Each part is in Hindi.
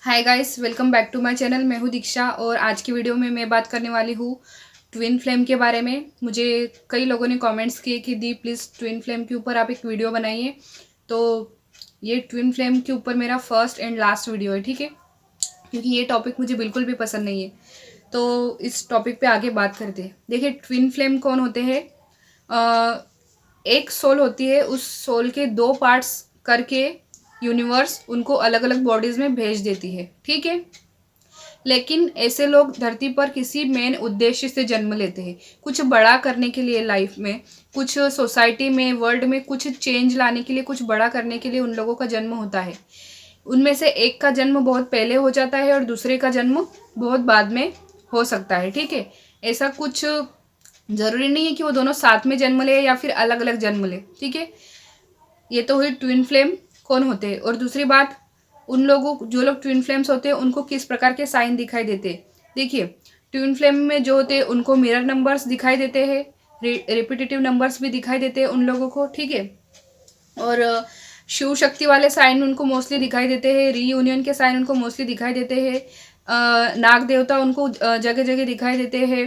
Hi guys, welcome back to my channel. मैं हूँ दीक्षा और आज की वीडियो में मैं बात करने वाली हूँ ट्विन फ्लेम के बारे में। मुझे कई लोगों ने कमेंट्स किए कि दी प्लीज़ ट्विन फ्लेम के ऊपर आप एक वीडियो बनाइए। तो ये ट्विन फ्लेम के ऊपर मेरा फर्स्ट एंड लास्ट वीडियो है, ठीक है, क्योंकि ये टॉपिक मुझे बिल्कुल भी पसंद नहीं है। तो इस टॉपिक पे आगे बात करते हैं। देखिए, ट्विन फ्लेम कौन होते हैं। एक सोल होती है, उस सोल के दो पार्ट्स करके यूनिवर्स उनको अलग अलग बॉडीज में भेज देती है, ठीक है। लेकिन ऐसे लोग धरती पर किसी मेन उद्देश्य से जन्म लेते हैं, कुछ बड़ा करने के लिए लाइफ में, कुछ सोसाइटी में, वर्ल्ड में कुछ चेंज लाने के लिए, कुछ बड़ा करने के लिए उन लोगों का जन्म होता है। उनमें से एक का जन्म बहुत पहले हो जाता है और दूसरे का जन्म बहुत बाद में हो सकता है, ठीक है। ऐसा कुछ जरूरी नहीं है कि वो दोनों साथ में जन्म ले या फिर अलग अलग जन्म ले, ठीक है। ये तो हुई ट्विन फ्लेम कौन होते हैं। और दूसरी बात, उन लोगों जो लोग ट्विन फ्लेम्स होते हैं उनको किस प्रकार के साइन दिखाई देते हैं। देखिए, ट्विन फ्लेम में जो होते हैं उनको मिरर नंबर्स दिखाई देते हैं, रिपीटेटिव नंबर्स भी दिखाई देते हैं उन लोगों को, ठीक है। और शिव शक्ति वाले साइन उनको मोस्टली दिखाई देते हैं, रीयूनियन के साइन उनको मोस्टली दिखाई देते हैं, नाग देवता उनको जगह जगह दिखाई देते हैं।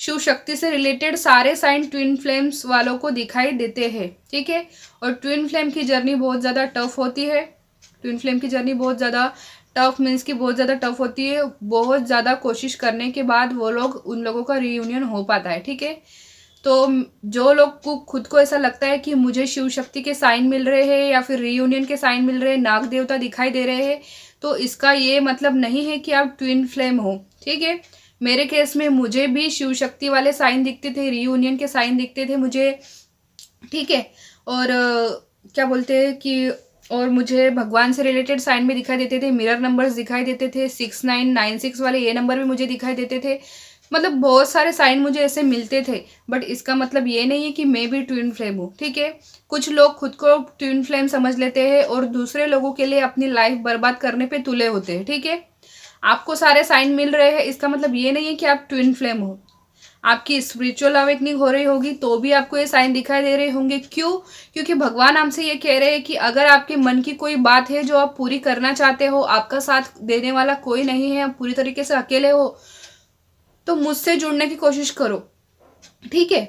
शिव शक्ति से रिलेटेड सारे साइन ट्विन फ्लेम्स वालों को दिखाई देते हैं, ठीक है। और ट्विन फ्लेम की जर्नी बहुत ज़्यादा टफ होती है। ट्विन फ्लेम की जर्नी बहुत ज़्यादा टफ मीन्स की बहुत ज़्यादा टफ होती है। बहुत ज़्यादा कोशिश करने के बाद वो लोग उन लोगों का रीयूनियन हो पाता है, ठीक है। तो जो लोग को खुद को ऐसा लगता है कि मुझे शिव शक्ति के साइन मिल रहे हैं या फिर रीयूनियन के साइन मिल रहे हैं, नाग देवता दिखाई दे रहे हैं, तो इसका ये मतलब नहीं है कि आप ट्विन फ्लेम हो, ठीक है। मेरे केस में मुझे भी शिव शक्ति वाले साइन दिखते थे, रीयूनियन के साइन दिखते थे मुझे, ठीक है। और क्या बोलते हैं कि और मुझे भगवान से रिलेटेड साइन भी दिखाई देते थे, मिरर नंबर्स दिखाई देते थे, 6996 वाले ये नंबर भी मुझे दिखाई देते थे। मतलब बहुत सारे साइन मुझे ऐसे मिलते थे, बट इसका मतलब ये नहीं है कि मैं भी ट्विन फ्लेम हूँ, ठीक है। कुछ लोग खुद को ट्विन फ्लेम समझ लेते हैं और दूसरे लोगों के लिए अपनी लाइफ बर्बाद करने पे तुले होते हैं, ठीक है। आपको सारे साइन मिल रहे हैं, इसका मतलब ये नहीं है कि आप ट्विन फ्लेम हो। आपकी स्पिरिचुअल अवेकनिंग हो रही होगी तो भी आपको ये साइन दिखाई दे रहे होंगे। क्यों? क्योंकि भगवान हमसे ये कह रहे हैं कि अगर आपके मन की कोई बात है जो आप पूरी करना चाहते हो, आपका साथ देने वाला कोई नहीं है, आप पूरी तरीके से अकेले हो, तो मुझसे जुड़ने की कोशिश करो, ठीक है।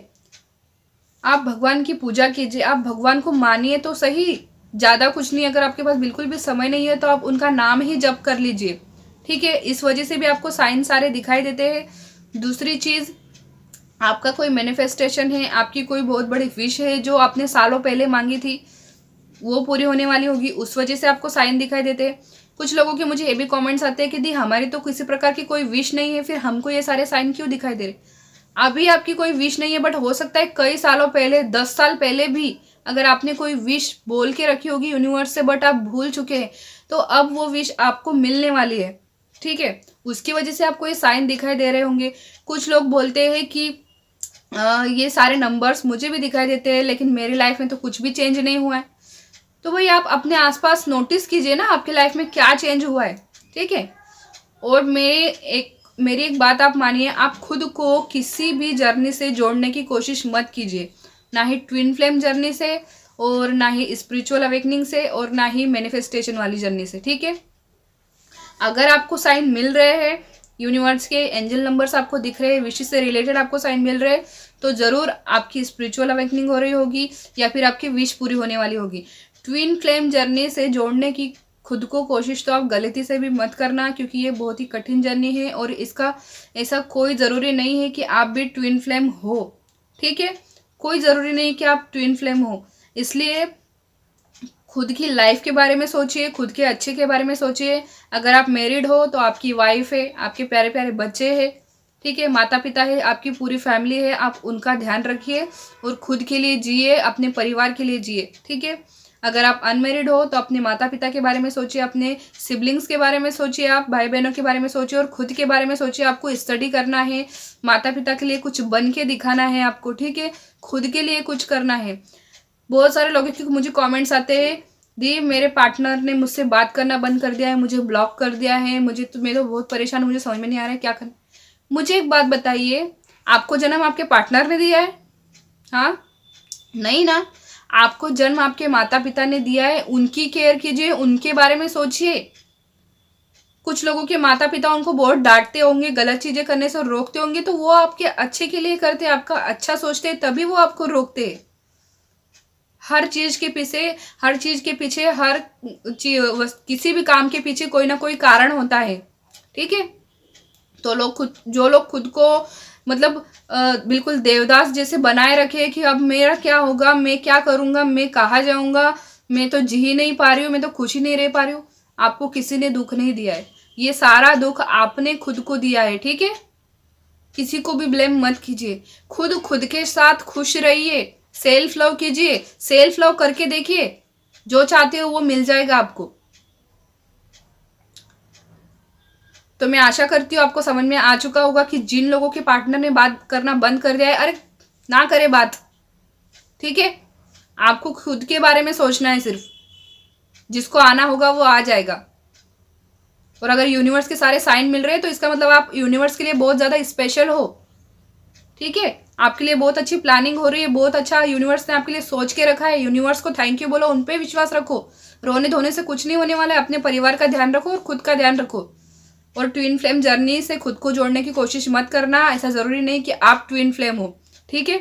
आप भगवान की पूजा कीजिए, आप भगवान को मानिए तो सही, ज़्यादा कुछ नहीं। अगर आपके पास बिल्कुल भी समय नहीं है तो आप उनका नाम ही जप कर लीजिए, ठीक है। इस वजह से भी आपको साइन सारे दिखाई देते हैं। दूसरी चीज़, आपका कोई मैनिफेस्टेशन है, आपकी कोई बहुत बड़ी विश है जो आपने सालों पहले मांगी थी, वो पूरी होने वाली होगी, उस वजह से आपको साइन दिखाई देते हैं। कुछ लोगों के मुझे ये भी कमेंट्स आते हैं कि दी हमारी तो किसी प्रकार की कोई विश नहीं है, फिर हमको ये सारे साइन क्यों दिखाई दे रहे। अभी आपकी कोई विश नहीं है, बट हो सकता है कई सालों पहले, 10 साल पहले भी अगर आपने कोई विश बोल के रखी होगी यूनिवर्स से, बट आप भूल चुके हैं, तो अब वो विश आपको मिलने वाली है, ठीक है। उसकी वजह से आपको ये साइन दिखाई दे रहे होंगे। कुछ लोग बोलते हैं कि ये सारे नंबर्स मुझे भी दिखाई देते हैं लेकिन मेरी लाइफ में तो कुछ भी चेंज नहीं हुआ है। तो भाई आप अपने आसपास नोटिस कीजिए ना, आपकी लाइफ में क्या चेंज हुआ है, ठीक है। और मेरी एक बात आप मानिए, आप खुद को किसी भी जर्नी से जोड़ने की कोशिश मत कीजिए, ना ही ट्विन फ्लेम जर्नी से, और ना ही स्पिरिचुअल अवेकनिंग से, और ना ही मैनिफेस्टेशन वाली जर्नी से, ठीक है। अगर आपको साइन मिल रहे हैं, यूनिवर्स के एंजल नंबर्स आपको दिख रहे हैं, विश से रिलेटेड आपको साइन मिल रहे हैं, तो ज़रूर आपकी स्पिरिचुअल अवेकनिंग हो रही होगी या फिर आपकी विश पूरी होने वाली होगी। ट्विन फ्लेम जर्नी से जोड़ने की खुद को कोशिश तो आप गलती से भी मत करना, क्योंकि ये बहुत ही कठिन जर्नी है और इसका ऐसा कोई ज़रूरी नहीं है कि आप भी ट्विन फ्लेम हो, ठीक है। कोई ज़रूरी नहीं कि आप ट्विन फ्लेम हो। इसलिए खुद की लाइफ के बारे में सोचिए, खुद के अच्छे के बारे में सोचिए। अगर आप मैरिड हो तो आपकी वाइफ है, आपके प्यारे प्यारे बच्चे हैं, ठीक है, माता पिता है, आपकी पूरी फैमिली है, आप उनका ध्यान रखिए और खुद के लिए जिए, अपने परिवार के लिए जिए, ठीक है। अगर आप अनमेरिड हो तो अपने माता पिता के बारे में सोचिए, अपने सिबलिंग्स के बारे में सोचिए, आप भाई बहनों के बारे में सोचिए और खुद के बारे में सोचिए। आपको स्टडी करना है, माता पिता के लिए कुछ बन के दिखाना है आपको, ठीक है, खुद के लिए कुछ करना है। बहुत सारे लोगों के मुझे कमेंट्स आते हैं, दी मेरे पार्टनर ने मुझसे बात करना बंद कर दिया है, मुझे ब्लॉक कर दिया है, मैं तो बहुत परेशान हूँ, मुझे समझ में नहीं आ रहा है क्या करना। मुझे एक बात बताइए, आपको जन्म आपके पार्टनर ने दिया है? हाँ, नहीं ना। आपको जन्म आपके माता पिता ने दिया है, उनकी केयर कीजिए, उनके बारे में सोचिए। कुछ लोगों के माता पिता उनको बहुत डांटते होंगे, गलत चीजें करने से रोकते होंगे, तो वो आपके अच्छे के लिए करते, आपका अच्छा सोचते हैं, तभी वो आपको रोकते हैं। हर चीज के पीछे किसी भी काम के पीछे कोई ना कोई कारण होता है, ठीक है। तो जो लोग खुद को मतलब बिल्कुल देवदास जैसे बनाए रखे कि अब मेरा क्या होगा, मैं क्या करूंगा, मैं कहाँ जाऊंगा, मैं तो जी ही नहीं पा रही हूँ, मैं तो खुश ही नहीं रह पा रही हूँ। आपको किसी ने दुख नहीं दिया है, ये सारा दुख आपने खुद को दिया है, ठीक है। किसी को भी ब्लेम मत कीजिए, खुद के साथ खुश रहिए, सेल्फ लव कीजिए, सेल्फ लव करके देखिए, जो चाहते हो वो मिल जाएगा आपको। तो मैं आशा करती हूँ आपको समझ में आ चुका होगा कि जिन लोगों के पार्टनर ने बात करना बंद कर दिया है, अरे ना करे बात, ठीक है। आपको खुद के बारे में सोचना है सिर्फ, जिसको आना होगा वो आ जाएगा। और अगर यूनिवर्स के सारे साइन मिल रहे हैं तो इसका मतलब आप यूनिवर्स के लिए बहुत ज्यादा स्पेशल हो, ठीक है। आपके लिए बहुत अच्छी प्लानिंग हो रही है, बहुत अच्छा यूनिवर्स ने आपके लिए सोच के रखा है। यूनिवर्स को थैंक यू बोलो, उन पे विश्वास रखो। रोने धोने से कुछ नहीं होने वाला है। अपने परिवार का ध्यान रखो और खुद का ध्यान रखो। और ट्विन फ्लेम जर्नी से खुद को जोड़ने की कोशिश मत करना, ऐसा जरूरी नहीं कि आप ट्विन फ्लेम हो, ठीक है।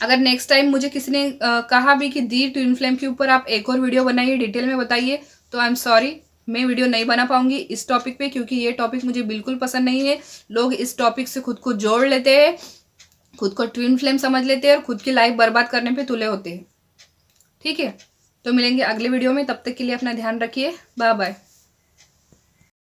अगर नेक्स्ट टाइम मुझे किसी ने कहा भी कि दी ट्विन फ्लेम के ऊपर आप एक और वीडियो बनाइए, डिटेल में बताइए, तो आई एम सॉरी, मैं वीडियो नहीं बना पाऊंगी इस टॉपिक पे, क्योंकि ये टॉपिक मुझे बिल्कुल पसंद नहीं है। लोग इस टॉपिक से खुद को जोड़ लेते हैं, खुद को ट्विन फ्लेम समझ लेते हैं और खुद की लाइफ बर्बाद करने पे तुले होते हैं, ठीक है। तो मिलेंगे अगले वीडियो में, तब तक के लिए अपना ध्यान रखिए, बाय बाय।